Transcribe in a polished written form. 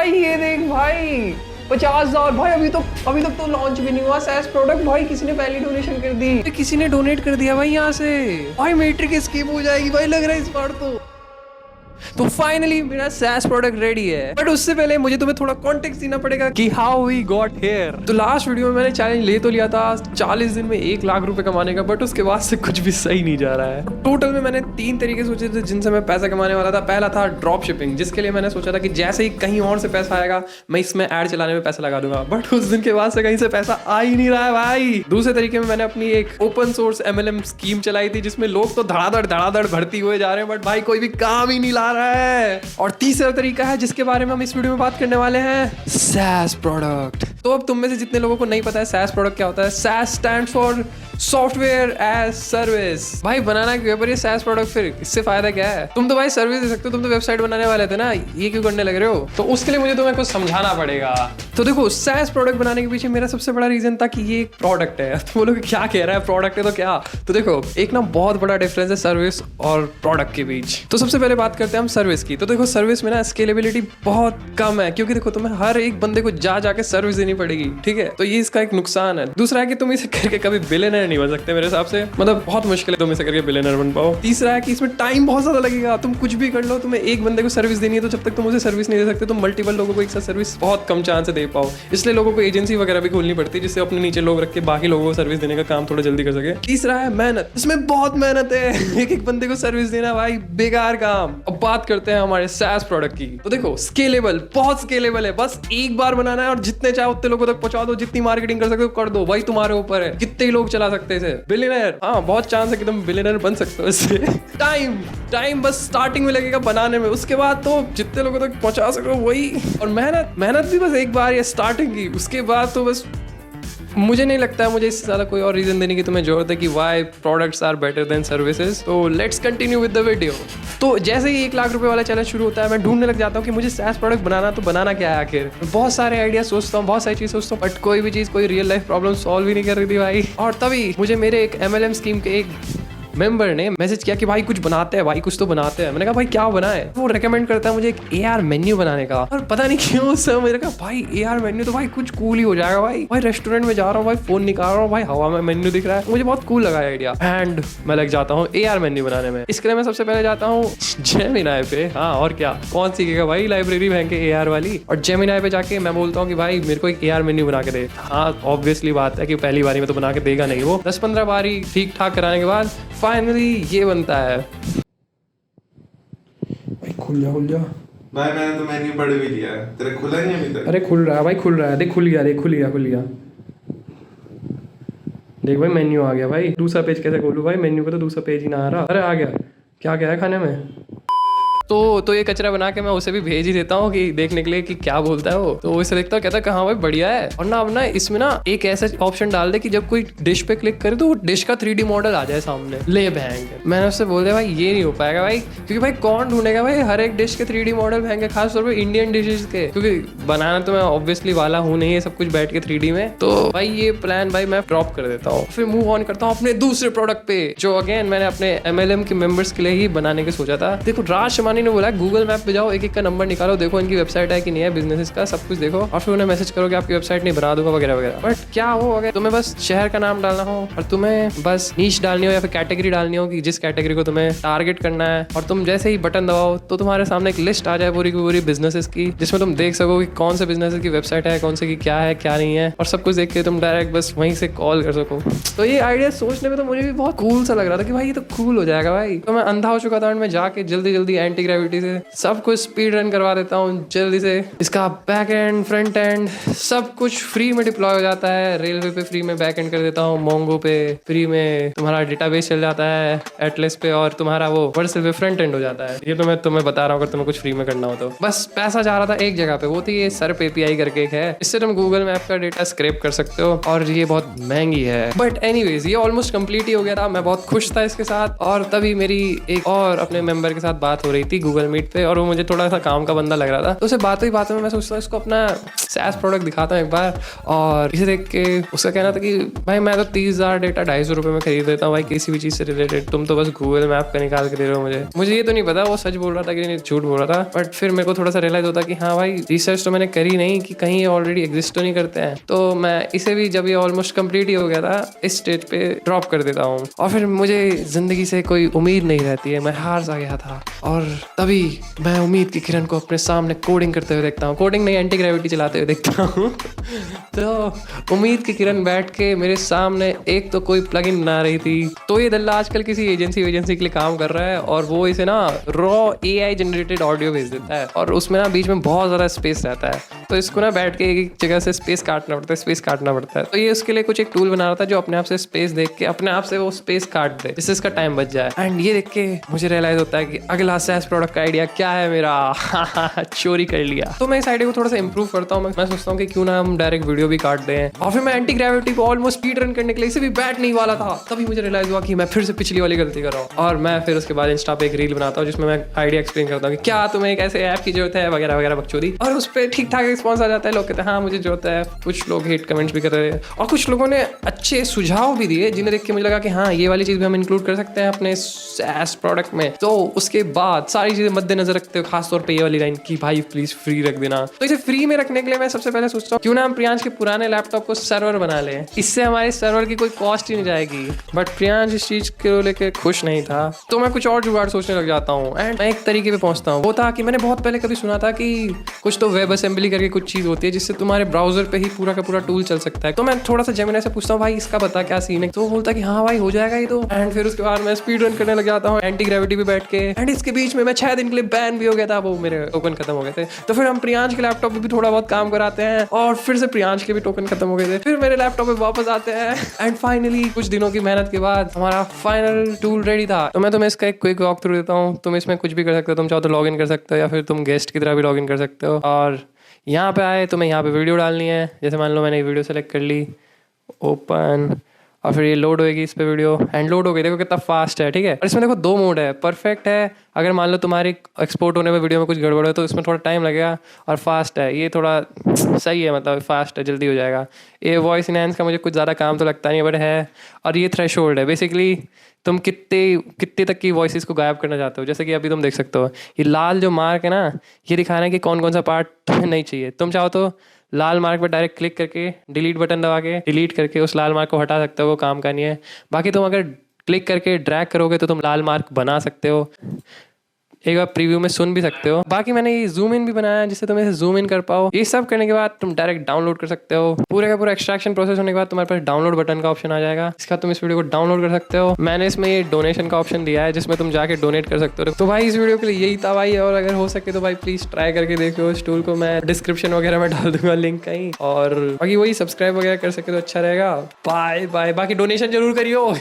भाई ये देख भाई 50,000 भाई। अभी तक तो लॉन्च भी नहीं हुआ सैस प्रोडक्ट भाई। किसी ने पहली डोनेशन कर दी, किसी ने डोनेट कर दिया भाई यहाँ से। भाई मैट्रिक स्किप हो जाएगी भाई लग रहा है इस बार तो फाइनली मेरा सैस प्रोडक्ट रेडी है। बट उससे पहले मुझे तुम्हें थोड़ा कॉन्टेक्स्ट देना पड़ेगा कि हाउ वी गॉट हियर। तो लास्ट वीडियो में मैंने चैलेंज ले तो लिया था 40 दिन में 1 लाख रुपए कमाने का, बट उसके बाद से कुछ भी सही नहीं जा रहा है। टोटल में मैंने 3 तरीके सोचे थे जिनसे मैं पैसा कमाने वाला था। पहला था ड्रॉप शिपिंग, जिसके लिए मैंने सोचा था कि जैसे ही कहीं और से पैसा आएगा मैं इसमें ऐड चलाने में पैसा लगा दूंगा, बट उस दिन के बाद से कहीं से पैसा आ ही नहीं रहा है भाई। दूसरे तरीके में मैंने अपनी एक ओपन सोर्स MLM स्कीम चलाई थी जिसमें लोग तो धड़ाधड़ भर्ती हुए जा रहे हैं, बट भाई कोई भी काम ही नहीं ला रहा है। और तीसरा तरीका है जिसके बारे में हम इस वीडियो में बात करने वाले हैं, SaaS प्रोडक्ट। तो अब तुम में से जितने लोगों को नहीं पता है SaaS प्रोडक्ट क्या होता है, SaaS stand for software as service. भाई बनाना क्यों है पर ये SaaS प्रोडक्ट, फिर इससे फायदा क्या है? तुम तो भाई सर्विस दे सकते हो, तुम तो वेबसाइट बनाने वाले थे ना, ये क्यों करने लग रहे हो? तो उसके लिए मुझे तुम्हें कुछ समझाना पड़ेगा। तो देखो SaaS प्रोडक्ट बनाने के पीछे मेरा सबसे बड़ा रीजन था कि ये एक प्रोडक्ट है। तो बोलोगे क्या कह रहा है, प्रोडक्ट है तो क्या? तो देखो एक ना बहुत बड़ा डिफरेंस है सर्विस और प्रोडक्ट के बीच। तो सबसे पहले बात करते हैं हम सर्विस की। तो देखो सर्विस में ना स्केलेबिलिटी बहुत कम है, क्योंकि देखो तुम्हें हर एक बंदे को जाके सर्विस देनी पड़ेगी, ठीक है? तो ये इसका एक नुकसान है। दूसरा है कि तुम इसे करके कभी बिलियनर नहीं बन सकते मेरे हिसाब से, मतलब बहुत मुश्किल है तुम इसे करके बिलियनर बन पाओ। तीसरा है कि इसमें टाइम बहुत ज्यादा लगेगा। तुम कुछ भी कर लो, तुम्हें एक बंदे को सर्विस देनी है तो जब तक तुम उसे सर्विस नहीं दे सकते तुम मल्टीपल लोगों को एक साथ सर्विस बहुत कम चांस से दे पाओ। इसलिए लोगों को एजेंसी वगैरह भी खोलनी पड़ती है जिससे अपने नीचे लोग रख के बाकी लोगों को सर्विस देने का काम थोड़ा जल्दी कर सके। तीसरा है मेहनत, इसमें बहुत मेहनत है। एक बंदे को सर्विस देना भाई बेकार काम। अब बात करते हैं हमारे SaaS प्रोडक्ट की। तो देखो स्केलेबल, बहुत स्केलेबल है। बस एक बार बनाना है और जितने चाहे उतने लोगों तक पहुंचा दो, जितनी मार्केटिंग कर सकते हो कर दो भाई, तुम्हारे ऊपर है। कितने लोग चला सकते हैं इसे, बिलियनर। हाँ बहुत चांस है कि तुम बिलियनर बन सकते हो इससे। टाइम बस स्टार्टिंग में लगेगा बनाने में, उसके बाद तो जितने लोगों तक पहुंचा सको वही। और मेहनत भी बस एक बार या स्टार्टिंग की, उसके बाद तो बस मुझे नहीं लगता है मुझे इससे ज़्यादा कोई और रीज़न देने की तुम्हें जरूरत है कि Y products are better than services. तो let's continue with the video. तो जैसे ही 1 लाख रुपए वाला चैलेंज शुरू होता है मैं ढूंढने लग जाता हूँ कि मुझे SaaS प्रोडक्ट बनाना तो बनाना क्या है आखिर। बहुत सारे आइडिया सोचता हूँ, बहुत सारी चीज़ सोचता हूँ, बट कोई भी चीज़ कोई रियल लाइफ प्रॉब्लम सॉल्व ही नहीं कर रही थी भाई। और तभी मुझे मेरे एक MLM स्कीम के एक मेंबर ने मैसेज किया कि भाई कुछ बनाते हैं भाई, कुछ तो बनाते हैं। मैंने कहा भाई क्या बनाए? वो रेकमेंड करता है मुझे एक AR मेन्यू बनाने का। और पता नहीं क्यों उससे मेरे कहा भाई AR मेन्यू तो भाई कुछ कूल ही हो जाएगा भाई रेस्टोरेंट में जा रहा हूँ भाई, फोन निकाल रहा हूँ भाई, हवा में मेन्यू दिख रहा है। मुझे बहुत कूल लगा आइडिया एंड मैं लग जाता हूँ AR मेन्यू बनाने में। इसके लिए मैं सबसे पहले जाता हूँ जेमिनाई पे। हाँ और क्या, कौन सीखेगा भाई लाइब्रेरी बैंक के AR वाली। और जेमिनाई पे जाके मैं बोलता हूँ कि भाई मेरे को एक AR मेन्यू बना के दे। हाँ ऑब्वियसली बात है कि पहली बारी में तो बना के देगा नहीं वो, 10-15 बारी ठीक ठाक कराने के बाद फाइनली ये बनता है। भाई खुल जा भाई। मैंने तो मेन्यू पढ़ भी लिया है, तेरे खुला नहीं अभी तक? अरे खुल रहा है भाई, खुल रहा है, देख खुल गया, देख खुल गया। देख भाई मेन्यू आ गया भाई। दूसरा पेज कैसे खोलूं भाई, मेन्यू पे तो दूसरा पेज ही ना आ रहा। अरे आ गया। क्या है खाने में? तो ये कचरा बना के मैं उसे भी भेज ही देता हूँ कि देखने के लिए कि क्या बोलता है वो। तो वो इसे देखता है, कहता है हाँ भाई बढ़िया है। और ना अब ना इसमें ना एक ऐसा ऑप्शन डाल दे कि जब कोई डिश पे क्लिक करे तो वो डिश का 3D मॉडल आ जाए सामने। ले बैंक। मैंने उससे बोल दिया भाई ये नहीं हो पाएगा भाई, क्योंकि भाई कौन ढूंढेगा भाई हर एक डिश के 3D मॉडल बैंक, खासतौर पर इंडियन डिशेज के, क्योंकि बनाना तो मैं ऑब्वियसली वाला हूँ नहीं है सब कुछ बैठ के 3D में। तो भाई ये प्लान भाई मैं ड्रॉप कर देता हूँ, फिर मूव ऑन करता हूँ अपने दूसरे प्रोडक्ट पे, जो अगेन मैंने अपने MLM के मेंबर्स के लिए ही बनाने के सोचा था। देखो राज शमानी ने बोला गूगल पे जाओ, एक का नंबर निकालो, देखो इनकी वेबसाइट है कि नहीं है, बिजनेस का सब कुछ देखो, और फिर उन्हें मैसेज करो कि आपकी वेबसाइट नहीं बना दूंगा वगैरह वगैरह। बट क्या हो अगर तुम्हें बस शहर का नाम डालना हो और तुम्हें बस नीश डालनी हो या फिर कैटेगरी डालनी हो कि जिस कैटेगरी को तुम्हें टारगेट करना है, और तुम जैसे ही बटन दबाओ तो तुम्हारे सामने एक लिस्ट आ जाए पूरी की पूरी बिजनेसेस की, जिसमें तुम देख सको कि कौन से बिजनेस की वेबसाइट है, कौन से की क्या है क्या नहीं है, और सब कुछ देख के तुम डायरेक्ट बस वहीं से कॉल कर सको। तो ये आइडिया सोचने में तो मुझे भी बहुत कूल सा लग रहा था कि भाई ये तो कूल हो जाएगा भाई। तो मैं अंधा हो चुका था और मैं जाके जल्दी एंटी ग्रेविटी से सब कुछ स्पीड रन करवा देता हूँ जल्दी से। इसका बैक एंड फ्रंट एंड सब कुछ फ्री में डिप्लॉय हो जाता है। रेलवे पे फ्री में बैक एंड कर देता हूँ, मोंगो पे फ्री में तुम्हारा डेटाबेस चल जाता है, एटलस पे, और तुम्हारा वो वर्सल पे फ्रंट एंड हो जाता है। ये तो मैं तुम्हें बता रहा हूँ अगर तुम्हें कुछ फ्री में करना हो तो। बस पैसा जा रहा था एक जगह पे, वो थी ये सर्प API करके एक है, इससे तुम गूगल मैप का डेटा स्क्रैप कर सकते हो, और ये बहुत महंगी है। बट एनीवेज ये ऑलमोस्ट कंप्लीट ही हो गया था, मैं बहुत खुश था इसके साथ। और तभी मेरी एक और अपने मेंबर के साथ बात हो रही थी गूगल मीट पे, और वो मुझे थोड़ा सा काम का बंदा लग रहा था। तो उसे बातों में मैं सोचता हूँ इसको अपना SaaS प्रोडक्ट दिखाता हूँ एक बार। और इसे देख के उसका कहना था कि भाई मैं तो 30,000 डेटा 250 रुपये में खरीद देता हूँ भाई, किसी भी चीज़ से रिलेटेड। तुम तो बस गूगल मैप का निकाल के दे रहे हो मुझे ये तो नहीं पता वो सच बोल रहा था कि नहीं झूठ बोल रहा था। बट फिर मेरे को थोड़ा सा रियलाइज होता कि हाँ भाई रिसर्च तो मैंने करी नहीं कि कहीं ये ऑलरेडी एग्जिस्ट तो नहीं करते हैं। तो मैं इसे भी जब ये ऑलमोस्ट कंप्लीट ही हो गया था इस स्टेज पे ड्रॉप कर देता हूँ। और फिर मुझे जिंदगी से कोई उम्मीद नहीं रहती है, मैं हार सा गया था। और तभी मैं उम्मीद की किरण को अपने सामने कोडिंग करते हुए देखता हूँ, कोडिंग नहीं एंटी ग्रेविटी चलाते हुए देखता हूँ। तो उम्मीद की किरण बैठ के मेरे सामने एक तो कोई प्लगइन बना रही थी। तो ये दल्ला आजकल किसी एजेंसी के लिए काम कर रहा है और वो इसे ना रॉ AI जनरेटेड ऑडियो भेज देता है और उसमें ना बीच में बहुत ज़्यादा स्पेस रहता है। तो इसको ना बैठ के एक जगह से स्पेस काटना पड़ता है। तो ये उसके लिए कुछ एक टूल बना रहा था जो अपने आप से स्पेस देख के अपने आप से वो स्पेस काट दे जिससे इसका टाइम बच जाए। एंड ये देख के मुझे रियलाइज होता है कि अगला SaaS प्रोडक्ट का आइडिया क्या है मेरा। चोरी कर लिया। तो मैं इस आइडिया को थोड़ा सा इंप्रूव करता हूँ। मैं सोचता हूँ कि क्यों ना हम डायरेक्ट वीडियो भी काट दें। और फिर मैं एंटी ग्रेविटी को ऑलमोस्ट स्पीड रन करने के लिए इसे भी बैठ नहीं वाला था, तभी मुझे रियलाइज हुआ कि मैं फिर से पिछली वाली गलती कर रहा हूँ। और मैं फिर उसके बाद इंस्टा पे एक रील बनाता हूँ जिसमें मैं आइडिया एक्सप्लेन करता हूँ कि क्या तुम्हें एक ऐसे ऐप की जरूरत है वगैरह वगैरह बकचोदी। और उस पर ठीक ठाक रिस्पॉन्स आ जाता है, लोग कहते हैं हाँ मुझे जरूरत है। कुछ लोग हेट कमेंट्स भी कर रहे हैं और कुछ लोगों ने अच्छे सुझाव भी दिए जिन्हें देख के मुझे लगा कि हाँ ये वाली चीज़ भी हम इंक्लूड कर सकते हैं अपने SaaS प्रोडक्ट में। तो उसके बाद सारी चीज़ें मद्देनजर रखते हुए खासतौर पर ये वाली लाइन की भाई प्लीज फ्री रख देना। तो इसे फ्री में रखने के लिए मैं सबसे पहले सोचता हूँ क्यों ना हम प्रियांश के पुराने लैपटॉप को सर्वर बना लें, इससे हमारे सर्वर की कोई कॉस्ट ही नहीं जाएगी। बट प्रियांश इस चीज़ को लेकर खुश नहीं था तो मैं कुछ और जुगाड़ सोचने लग जाता हूँ। एंड मैं एक तरीके पे पहुंचता हूँ। वो था कि मैंने बहुत पहले कभी सुना था कि कुछ तो वेब असेंबली करके कुछ चीज़ होती है जिससे तुम्हारे ब्राउजर पे ही पूरा का पूरा टूल चल सकता है। तो मैं थोड़ा सा जेमिनी से पूछता हूँ भाई इसका बता क्या सीन है। तो वो बोलता कि हाँ भाई हो जाएगा ये तो। एंड फिर उसके बाद मैं स्पीड रन करने लग जाता हूँ एंटी ग्रेविटी पे बैठ के। एंड इसके बीच में मैं 6 दिन के लिए बैन भी हो गया था, वो मेरे टोकन खत्म हो गए थे। तो फिर हम प्रियांश के लैपटॉप पे भी थोड़ा बहुत काम कराते हैं और फिर से प्रियांश के भी टोकन खत्म हो गए थे। फिर मेरे लैपटॉप पे वापस आते हैं एंड फाइनली कुछ दिनों की मेहनत के बाद हमारा फाइनल टूल रेडी था। तो मैं तुम्हें इसका एक क्विक वॉक थ्रू देता हूँ। तुम इसमें कुछ भी कर सकते हो, तुम चाहो तो लॉग इन कर सकते हो या फिर तुम गेस्ट की तरह भी लॉग इन कर सकते हो। और यहाँ पे आए तुम्हें यहाँ पे वीडियो डालनी है। जैसे मान लो मैंने वीडियो सेलेक्ट कर ली, ओपन, और फिर ये लोड होएगी इस पे वीडियो। एंड लोड हो गई, देखो कितना फास्ट है, ठीक है। और इसमें देखो 2 मोड है, परफेक्ट है अगर मान लो तुम्हारी एक्सपोर्ट होने में वीडियो में कुछ गड़बड़ है तो इसमें थोड़ा टाइम लगेगा, और फास्ट है ये थोड़ा सही है, मतलब फास्ट है, जल्दी हो जाएगा। ये वॉइस इनहेंस का मुझे कुछ ज़्यादा काम तो लगता नहीं बट है। और ये थ्रेशोल्ड है, बेसिकली तुम कितने तक की वॉइसेस को गायब करना चाहते हो। जैसे कि अभी तुम देख सकते हो ये लाल जो मार्क है ना, ये दिखा रहा है कि कौन कौन सा पार्ट नहीं चाहिए। तुम चाहो तो लाल मार्क पर डायरेक्ट क्लिक करके डिलीट बटन दबा के डिलीट करके उस लाल मार्क को हटा सकते हो, वो काम का नहीं है। बाकी तुम अगर क्लिक करके ड्रैग करोगे तो तुम लाल मार्क बना सकते हो, एक बार प्रीव्यू में सुन भी सकते हो। बाकी मैंने ये जूम इन भी बनाया है जिससे तुम इसे जूम इन कर पाओ। ये सब करने के बाद तुम डायरेक्ट डाउनलोड कर सकते हो। पूरे का पूरा एक्सट्रैक्शन प्रोसेस होने के बाद तुम्हारे पास डाउनलोड बटन का ऑप्शन आ जाएगा, इसके बाद तुम इस वीडियो को डाउनलोड कर सकते हो। मैंने इसमें ये डोनेशन का ऑप्शन दिया है जिसमें तुम जाके डोनेट कर सकते हो। तो भाई इस वीडियो के लिए यही था भाई, और अगर हो सके तो भाई प्लीज ट्राई करके देखो। इस टूल को मैं डिस्क्रिप्शन वगैरह में डाल दूंगा लिंक कहीं, और बाकी वही सब्सक्राइब वगैरह कर सके तो अच्छा रहेगा। बाय बाय, बाकी डोनेशन जरूर करियो।